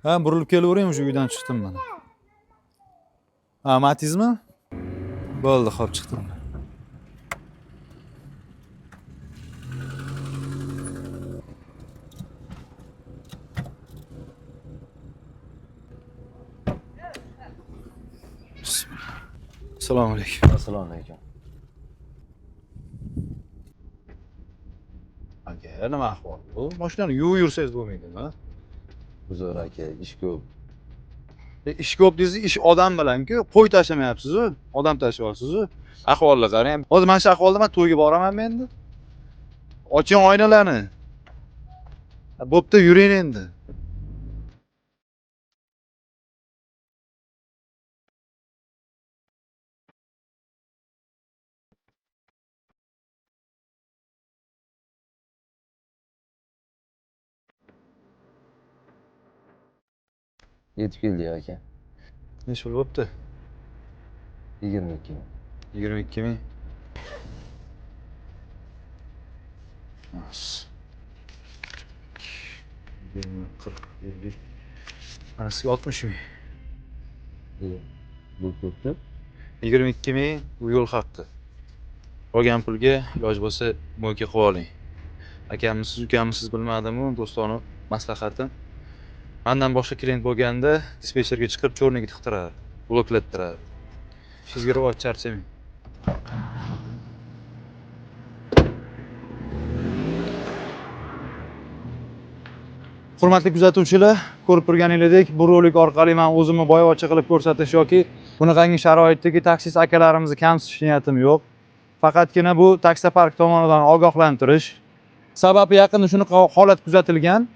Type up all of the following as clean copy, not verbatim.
Ha, burilib kelavering, o'sha uydan chiqdim mana. Ha, Matizmi? Bo'ldi, xo'p chiqdim. Assalomu alaykum. Assalomu alaykum. Aka, nima ahvol? Bu mashinani yuvib yursangiz bo'lmaydimi? Uzr aka, ish ko'p. Ish ko'p deysiz, ish odam bilan-ku. Qo'y tashlamayapsiz-ku, odam tashlayapsiz-ku. Ahvollar qarang. Hozir mana shu ahvolda men to'yga boramanmi endi? Oching oynalarni. Bo'pti, yuring endi. Yetib keldik aka. Necha pul bo'pti? 22 ming. 22 ming. Yirmi, 40, 50. Anasiga 60 ming. Bu ko'pmi? 22 ming bu yo'l haqqi. Qolgan pulga iloj bo'lsa mo'ka qilib oling. Akamisiz, ukamisiz bilmadimu, do'stona maslahatim. Mendan boshqa klient bo'lganda dispetcherga chiqib cho'rniga tiqtiradi, bloklattiradi. Sizga rivoj charchamang. Hurmatli kuzatuvchilar, ko'rib turganingizdek, bu rolik orqali men o'zimni boyvachcha qilib ko'rsatish yoki bunaqangi sharoitdagi taksist akalarimizni kamsitish niyatim yo'q. Faqatgina bu taksopark tomonidan ogohlantirish. Sababi yaqinda shunaqa holat kuzatilgan.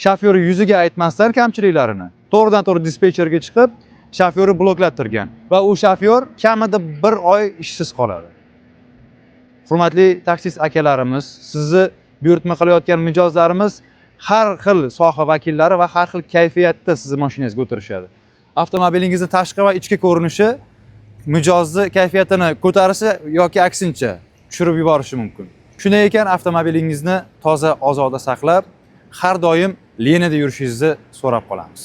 Shofyori yuziga aytmasdan kamchiliklarini to'g'ridan-to'g'ri dispetcherga chiqib, shofyori bloklattirgan va u shofyor kamida 1 oy ishsiz qoladi. Hurmatli taksist akalarimiz, sizni buyurtma qilayotgan mijozlarimiz har xil soha vakillari va har xil kayfiyatda sizni mashinangizga o'tirishadi. Avtomobilingizni tashqi va ichki ko'rinishi mijozni kayfiyatini ko'tarishi yoki aksincha tushirib yuborishi mumkin. Shunday ekan, avtomobilingizni toza, ozoda saqlab, har doim liniyada yurishingizni so'rab qolamiz.